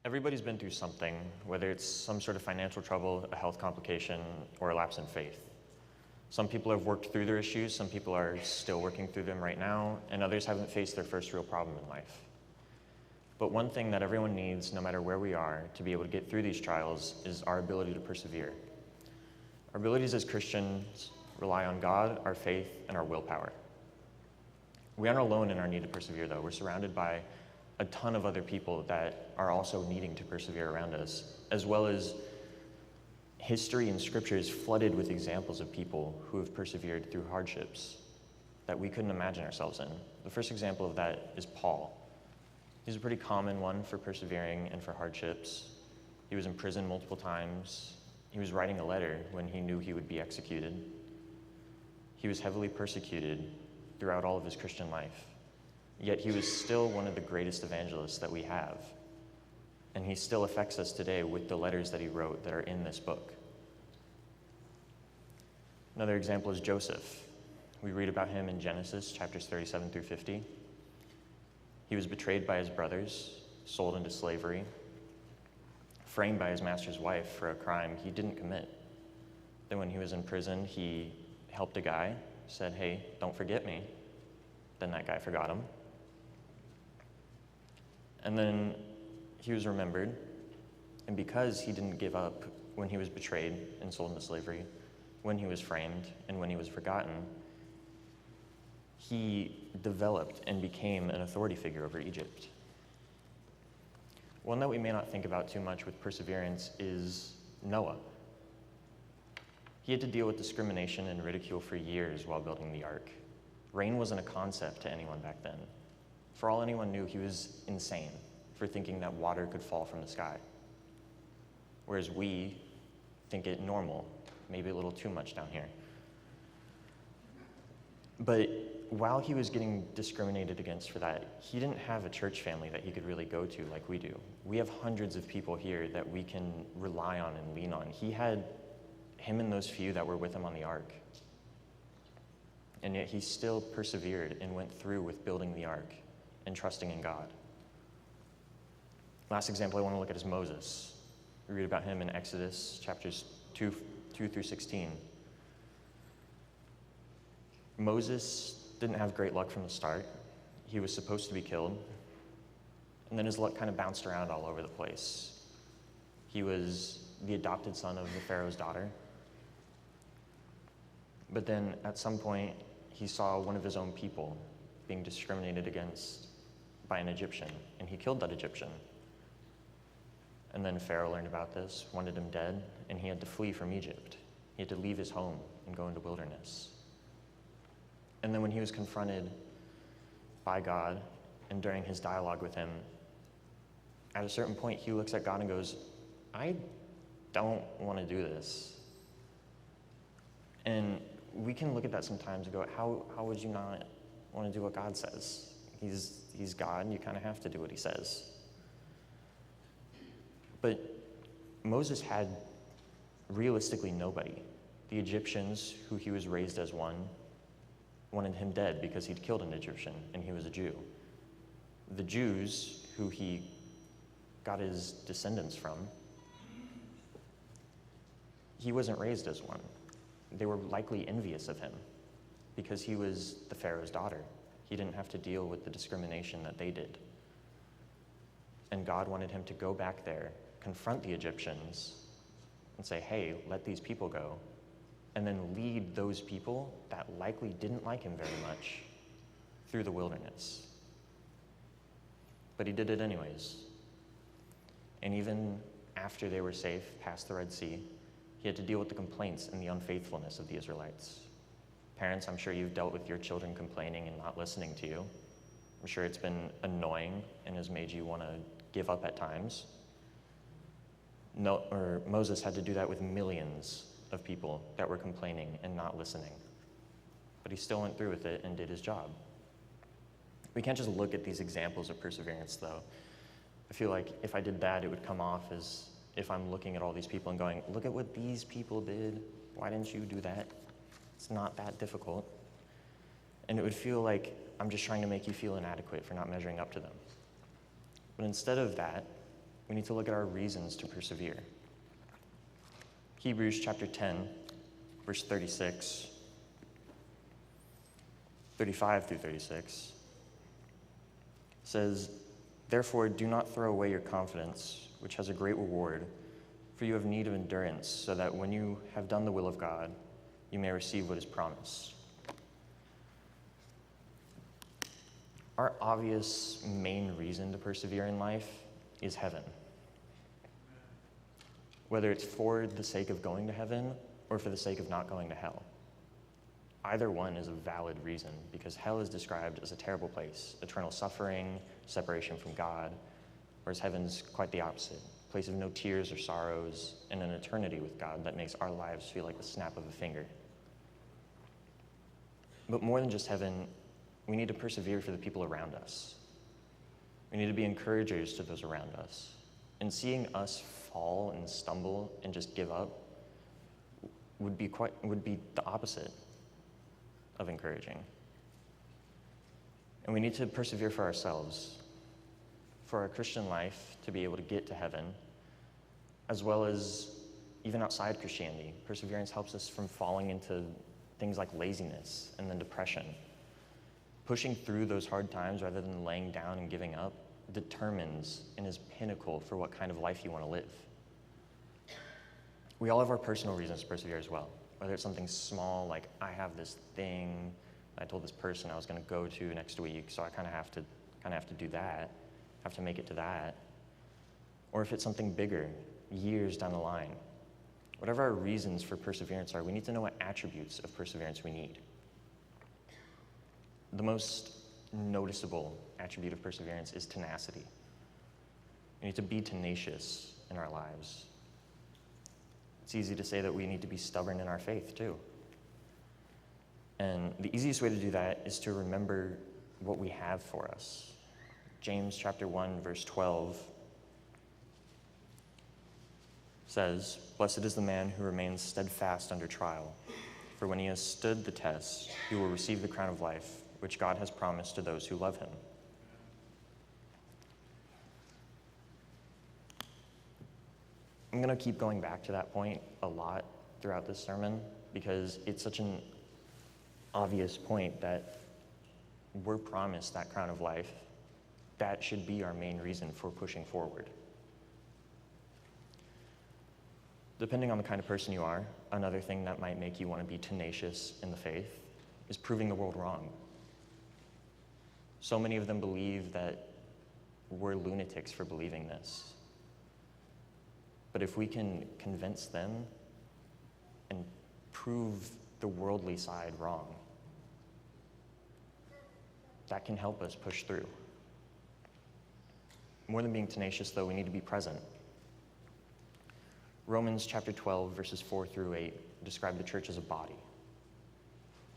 Everybody's been through something, whether it's some sort of financial trouble, a health complication, or a lapse in faith. Some people have worked through their issues, some people are still working through them right now, and others haven't faced their first real problem in life. But one thing that everyone needs, no matter where we are, to be able to get through these trials is our ability to persevere. Our abilities as Christians rely on God, our faith, and our willpower. We aren't alone in our need to persevere, though. We're surrounded by a ton of other people that are also needing to persevere around us, as well as history and scripture is flooded with examples of people who have persevered through hardships that we couldn't imagine ourselves in. The first example of that is Paul. He's a pretty common one for persevering and for hardships. He was in prison multiple times. He was writing a letter when he knew he would be executed. He was heavily persecuted throughout all of his Christian life. Yet he was still one of the greatest evangelists that we have. And he still affects us today with the letters that he wrote that are in this book. Another example is Joseph. We read about him in Genesis chapters 37 through 50. He was betrayed by his brothers, sold into slavery, framed by his master's wife for a crime he didn't commit. Then when he was in prison, he helped a guy, said, "Hey, don't forget me." Then that guy forgot him. And then he was remembered, and because he didn't give up when he was betrayed and sold into slavery, when he was framed, and when he was forgotten, he developed and became an authority figure over Egypt. One that we may not think about too much with perseverance is Noah. He had to deal with discrimination and ridicule for years while building the ark. Rain wasn't a concept to anyone back then. For all anyone knew, he was insane for thinking that water could fall from the sky. Whereas we think it normal, maybe a little too much down here. But while he was getting discriminated against for that, he didn't have a church family that he could really go to like we do. We have hundreds of people here that we can rely on and lean on. He had him and those few that were with him on the ark. And yet he still persevered and went through with building the ark and trusting in God. Last example I want to look at is Moses. We read about him in Exodus chapters 2 through 16. Moses didn't have great luck from the start. He was supposed to be killed, and then his luck kind of bounced around all over the place. He was the adopted son of the Pharaoh's daughter. But then at some point, he saw one of his own people being discriminated against by an Egyptian, and he killed that Egyptian. And then Pharaoh learned about this, wanted him dead, and he had to flee from Egypt. He had to leave his home and go into wilderness. And then when he was confronted by God, and during his dialogue with him, at a certain point, he looks at God and goes, "I don't want to do this." And we can look at that sometimes and go, how would you not want to do what God says? He's God, and you kind of have to do what he says. But Moses had realistically nobody. The Egyptians, who he was raised as one, wanted him dead because he'd killed an Egyptian, and he was a Jew. The Jews, who he got his descendants from, he wasn't raised as one. They were likely envious of him because he was the Pharaoh's daughter. He didn't have to deal with the discrimination that they did. And God wanted him to go back there, confront the Egyptians, and say, "Hey, let these people go," and then lead those people that likely didn't like him very much through the wilderness. But he did it anyways. And even after they were safe past the Red Sea, he had to deal with the complaints and the unfaithfulness of the Israelites. Parents, I'm sure you've dealt with your children complaining and not listening to you. I'm sure it's been annoying and has made you want to give up at times. Moses had to do that with millions of people that were complaining and not listening. But he still went through with it and did his job. We can't just look at these examples of perseverance, though. I feel like if I did that, it would come off as if I'm looking at all these people and going, "Look at what these people did. Why didn't you do that? It's not that difficult." And it would feel like I'm just trying to make you feel inadequate for not measuring up to them. But instead of that, we need to look at our reasons to persevere. Hebrews chapter 10, verse 35 through 36 says, "Therefore do not throw away your confidence, which has a great reward, for you have need of endurance, so that when you have done the will of God, you may receive what is promised." Our obvious main reason to persevere in life is heaven. Whether it's for the sake of going to heaven or for the sake of not going to hell. Either one is a valid reason, because hell is described as a terrible place, eternal suffering, separation from God, whereas heaven's quite the opposite, a place of no tears or sorrows, and an eternity with God that makes our lives feel like the snap of a finger. But more than just heaven, we need to persevere for the people around us. We need to be encouragers to those around us. And seeing us fall and stumble and just give up would be the opposite of encouraging. And we need to persevere for ourselves, for our Christian life to be able to get to heaven, as well as even outside Christianity. Perseverance helps us from falling into things like laziness and then depression. Pushing through those hard times rather than laying down and giving up determines and is pinnacle for what kind of life you want to live. We all have our personal reasons to persevere as well, whether it's something small like I have this thing I told this person I was going to go to next week, so I kind of have to do that, have to make it to that, or if it's something bigger, years down the line. Whatever our reasons for perseverance are, we need to know what attributes of perseverance we need. The most noticeable attribute of perseverance is tenacity. We need to be tenacious in our lives. It's easy to say that we need to be stubborn in our faith too. And the easiest way to do that is to remember what we have for us. James chapter 1, verse 12 says, "Blessed is the man who remains steadfast under trial, for when he has stood the test, he will receive the crown of life, which God has promised to those who love him." I'm going to keep going back to that point a lot throughout this sermon because it's such an obvious point that we're promised that crown of life. That should be our main reason for pushing forward. Depending on the kind of person you are, another thing that might make you want to be tenacious in the faith is proving the world wrong. So many of them believe that we're lunatics for believing this. But if we can convince them and prove the worldly side wrong, that can help us push through. More than being tenacious, though, we need to be present. Romans chapter 12, verses 4 through 8 describe the church as a body,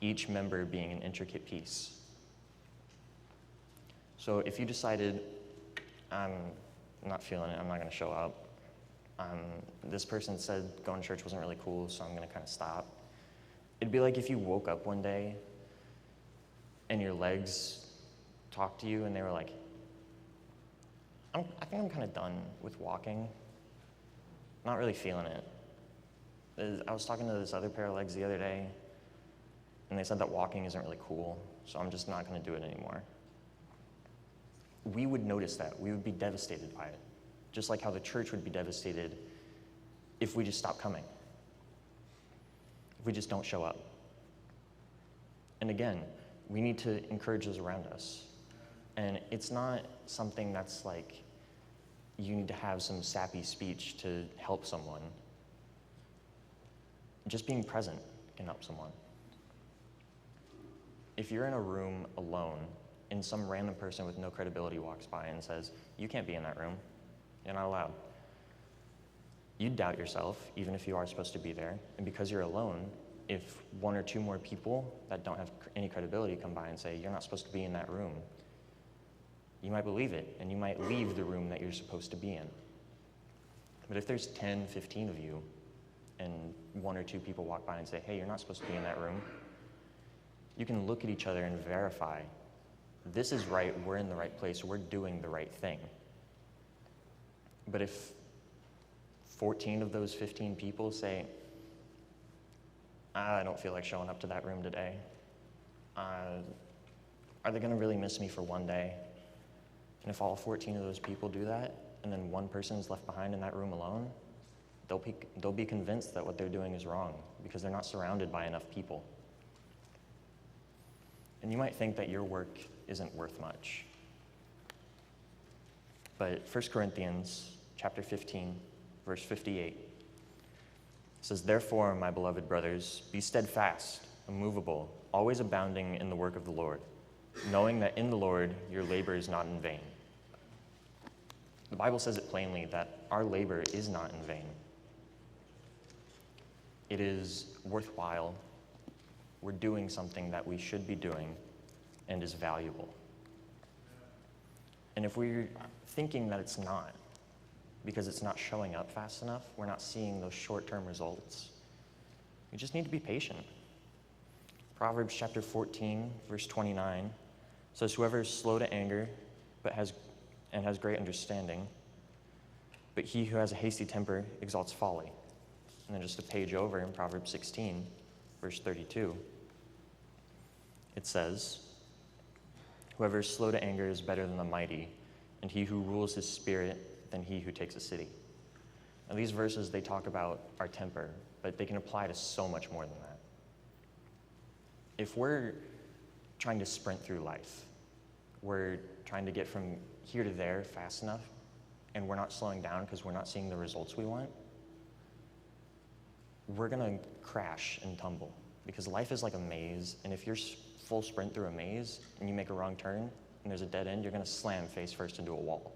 each member being an intricate piece. So if you decided, I'm not feeling it, I'm not going to show up, this person said going to church wasn't really cool, so I'm going to kind of stop. It'd be like if you woke up one day and your legs talked to you and they were like, I think I'm kind of done with walking. Not really feeling it. I was talking to this other pair of legs the other day, and they said that walking isn't really cool, so I'm just not going to do it anymore. We would notice that. We would be devastated by it, just like how the church would be devastated if we just stop coming, if we just don't show up. And again, we need to encourage those around us. And it's not something that's like you need to have some sappy speech to help someone. Just being present can help someone. If you're in a room alone and some random person with no credibility walks by and says, "You can't be in that room, you're not allowed," you'd doubt yourself, even if you are supposed to be there. And because you're alone, if one or two more people that don't have any credibility come by and say, "You're not supposed to be in that room," you might believe it, and you might leave the room that you're supposed to be in. But if there's 10, 15 of you, and one or two people walk by and say, "Hey, you're not supposed to be in that room," you can look at each other and verify, this is right, we're in the right place, we're doing the right thing. But if 14 of those 15 people say, I don't feel like showing up to that room today, are they going to really miss me for one day? And if all 14 of those people do that, and then one person is left behind in that room alone, they'll be convinced that what they're doing is wrong because they're not surrounded by enough people. And you might think that your work isn't worth much. But 1 Corinthians chapter 15, verse 58 says, "Therefore, my beloved brothers, be steadfast, immovable, always abounding in the work of the Lord, knowing that in the Lord your labor is not in vain." The Bible says it plainly that our labor is not in vain. It is worthwhile. We're doing something that we should be doing and is valuable. And if we're thinking that it's not, because it's not showing up fast enough, we're not seeing those short-term results, we just need to be patient. Proverbs chapter 14, verse 29 says, "Whoever is slow to anger but has great understanding, but he who has a hasty temper exalts folly." And then just a page over in Proverbs 16, verse 32, it says, "Whoever is slow to anger is better than the mighty, and he who rules his spirit than he who takes a city." Now these verses, they talk about our temper, but they can apply to so much more than that. If we're trying to sprint through life, we're trying to get from here to there fast enough, and we're not slowing down because we're not seeing the results we want, we're going to crash and tumble because life is like a maze, and if you're full sprint through a maze and you make a wrong turn and there's a dead end, you're going to slam face first into a wall.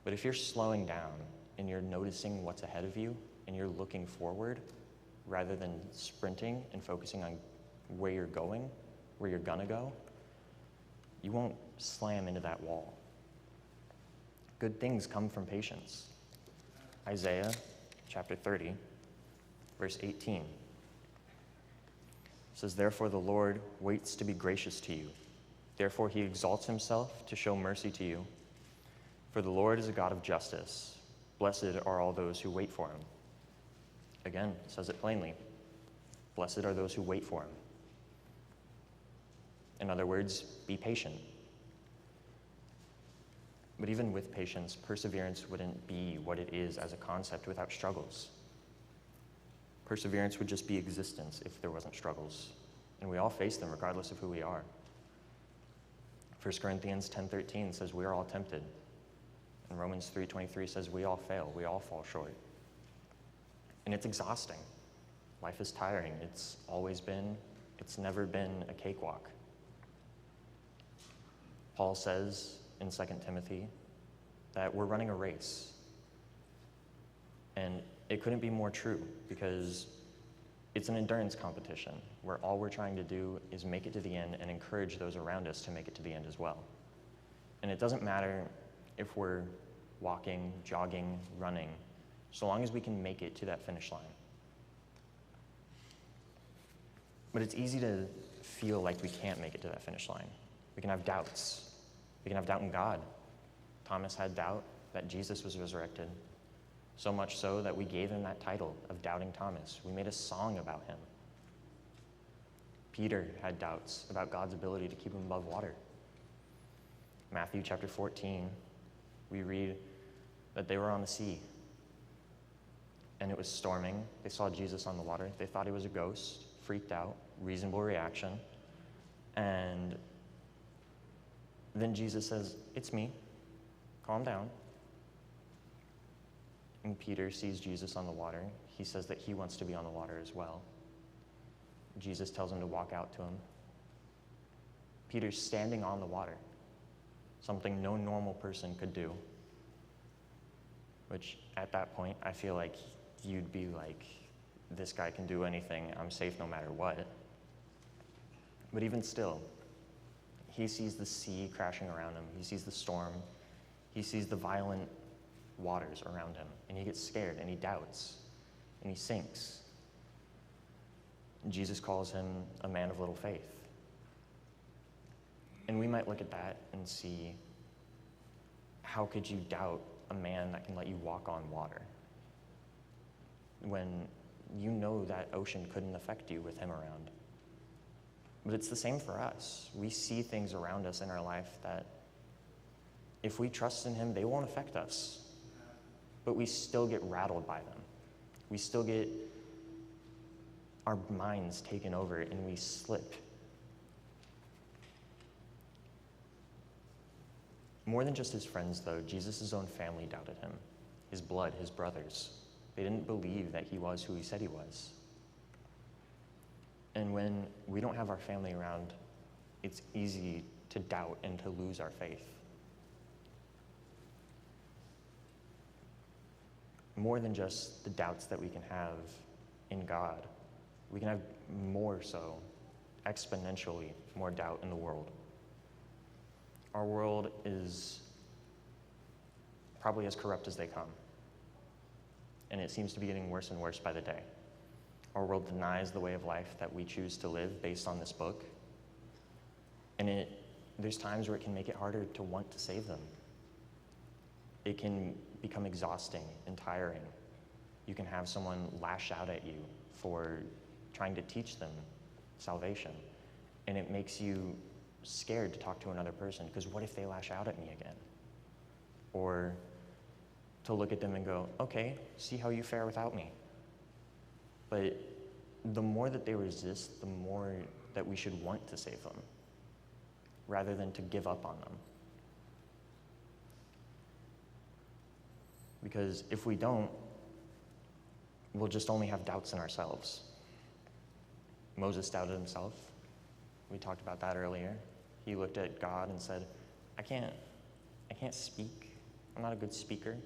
But if you're slowing down and you're noticing what's ahead of you and you're looking forward rather than sprinting and focusing on where you're going, where you're going to go, you won't slam into that wall. Good things come from patience. Isaiah chapter 30, verse 18 says, "Therefore the Lord waits to be gracious to you. Therefore he exalts himself to show mercy to you. For the Lord is a God of justice. Blessed are all those who wait for him." Again, it says it plainly. Blessed are those who wait for him. In other words, be patient. But even with patience, perseverance wouldn't be what it is as a concept without struggles. Perseverance would just be existence if there wasn't struggles. And we all face them regardless of who we are. 1 Corinthians 10:13 says we are all tempted. And Romans 3:23 says we all fail, we all fall short. And it's exhausting. Life is tiring. It's never been a cakewalk. Paul says in 2 Timothy that we're running a race. And it couldn't be more true because it's an endurance competition where all we're trying to do is make it to the end and encourage those around us to make it to the end as well. And it doesn't matter if we're walking, jogging, running, so long as we can make it to that finish line. But it's easy to feel like we can't make it to that finish line. We can have doubts. We can have doubt in God. Thomas had doubt that Jesus was resurrected, so much so that we gave him that title of Doubting Thomas. We made a song about him. Peter had doubts about God's ability to keep him above water. Matthew chapter 14, we read that they were on the sea, and it was storming. They saw Jesus on the water. They thought he was a ghost, freaked out, reasonable reaction. And then Jesus says, "It's me, calm down." And Peter sees Jesus on the water. He says that he wants to be on the water as well. Jesus tells him to walk out to him. Peter's standing on the water, something no normal person could do, which at that point, I feel like you'd be like, this guy can do anything. I'm safe no matter what. But even still, he sees the sea crashing around him. He sees the storm. He sees the violent waters around him, and he gets scared, and he doubts, and he sinks. And Jesus calls him a man of little faith. And we might look at that and see, how could you doubt a man that can let you walk on water when you know that ocean couldn't affect you with him around. But it's the same for us. We see things around us in our life that if we trust in him, they won't affect us. But we still get rattled by them. We still get our minds taken over and we slip. More than just his friends, though, Jesus' own family doubted him. His blood, his brothers. They didn't believe that he was who he said he was. And when we don't have our family around, it's easy to doubt and to lose our faith. More than just the doubts that we can have in God, we can have more so, exponentially more doubt in the world. Our world is probably as corrupt as they come. And it seems to be getting worse and worse by the day. Our world denies the way of life that we choose to live based on this book. And there's times where it can make it harder to want to save them. It can become exhausting and tiring. You can have someone lash out at you for trying to teach them salvation. And it makes you scared to talk to another person, because what if they lash out at me again? Or to look at them and go, okay, see how you fare without me. But the more that they resist, the more that we should want to save them, rather than to give up on them. Because if we don't, we'll just only have doubts in ourselves. Moses doubted himself. We talked about that earlier. He looked at God and said, I can't speak. I'm not a good speaker.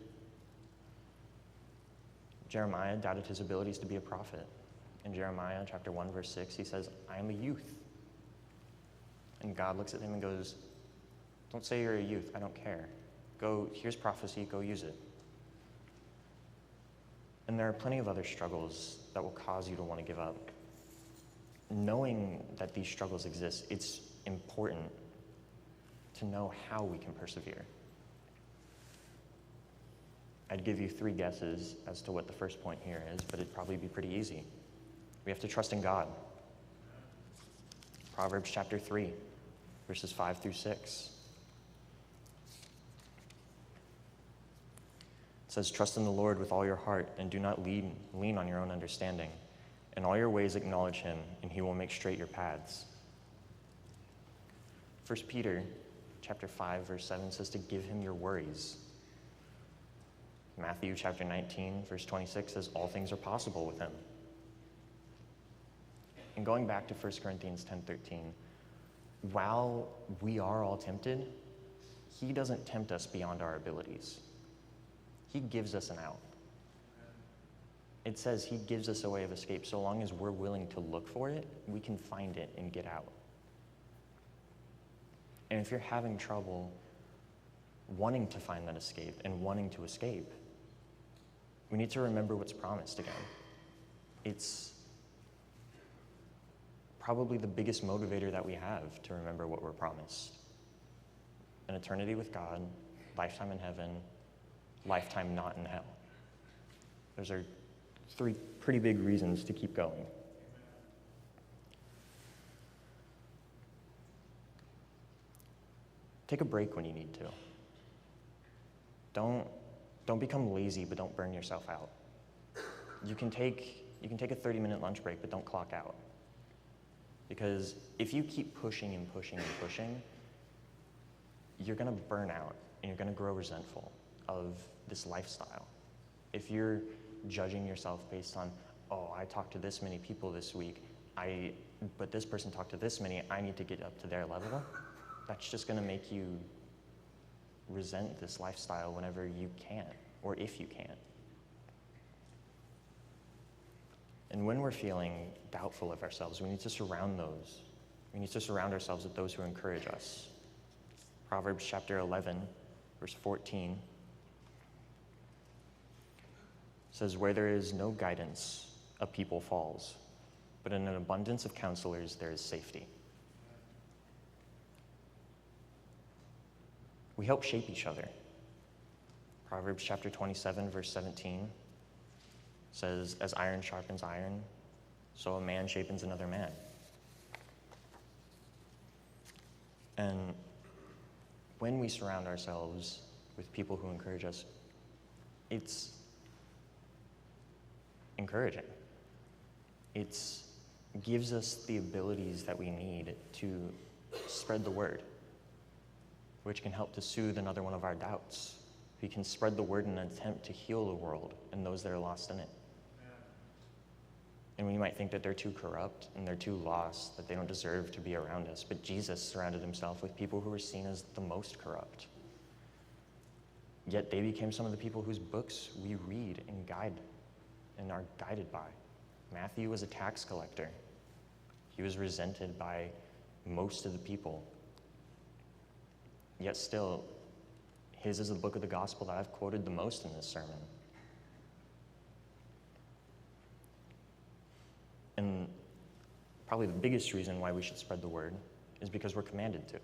Jeremiah doubted his abilities to be a prophet. In Jeremiah chapter 1, verse 6, he says, I am a youth. And God looks at him and goes, don't say you're a youth, I don't care. Go, here's prophecy, go use it. And there are plenty of other struggles that will cause you to want to give up. Knowing that these struggles exist, it's important to know how we can persevere. I'd give you 3 guesses as to what the first point here is, but it'd probably be pretty easy. We have to trust in God. Proverbs chapter 3, verses 5 through 6. It says, trust in the Lord with all your heart, and do not lean on your own understanding. In all your ways acknowledge him, and he will make straight your paths. 1 Peter chapter 5, verse 7 says to give him your worries. Matthew chapter 19, verse 26 says all things are possible with him. And going back to 1 Corinthians 10:13, while we are all tempted, he doesn't tempt us beyond our abilities. He gives us an out. It says he gives us a way of escape. So long as we're willing to look for it, we can find it and get out. And if you're having trouble wanting to find that escape and wanting to escape, we need to remember what's promised again. It's probably the biggest motivator that we have to remember what we're promised. An eternity with God, lifetime in heaven, lifetime not in hell. Those are 3 pretty big reasons to keep going. Take a break when you need to. Don't become lazy, but don't burn yourself out. You can take a 30-minute lunch break, but don't clock out. Because if you keep pushing and pushing and pushing, you're going to burn out and you're going to grow resentful of this lifestyle. If you're judging yourself based on, oh, I talked to this many people this week, but this person talked to this many, I need to get up to their level, that's just going to make you resent this lifestyle whenever you can't, or if you can't. And when we're feeling doubtful of ourselves, we need to surround ourselves with those who encourage us. Proverbs chapter 11, verse 14 says, where there is no guidance, a people falls, but in an abundance of counselors there is safety. We help shape each other. Proverbs chapter 27, verse 17 says, as iron sharpens iron, so a man sharpens another man. And when we surround ourselves with people who encourage us, it's encouraging. It gives us the abilities that we need to spread the word, which can help to soothe another one of our doubts. We can spread the word in an attempt to heal the world and those that are lost in it. And we might think that they're too corrupt and they're too lost, that they don't deserve to be around us. But Jesus surrounded himself with people who were seen as the most corrupt. Yet they became some of the people whose books we read and are guided by. Matthew was a tax collector. He was resented by most of the people. Yet still, his is the book of the gospel that I've quoted the most in this sermon. And probably the biggest reason why we should spread the word is because we're commanded to.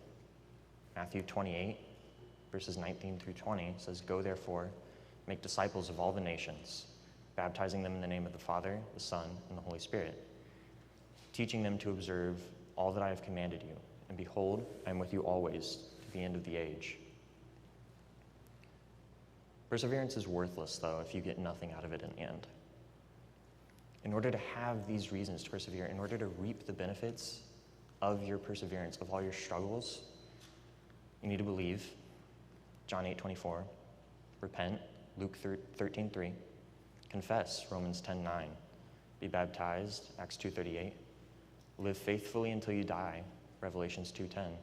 Matthew 28, verses 19 through 20 says, "Go therefore, make disciples of all the nations, baptizing them in the name of the Father, the Son, and the Holy Spirit, teaching them to observe all that I have commanded you. And behold, I am with you always to the end of the age." Perseverance is worthless, though, if you get nothing out of it in the end. In order to have these reasons to persevere, in order to reap the benefits of your perseverance, of all your struggles, you need to believe, John 8:24, repent, Luke 13:3, confess, Romans 10:9, be baptized, Acts 2:38, live faithfully until you die, Revelations 2:10.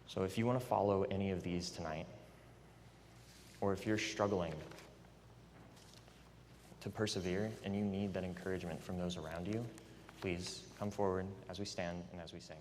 So if you want to follow any of these tonight, or if you're struggling to persevere and you need that encouragement from those around you, please come forward as we stand and as we sing.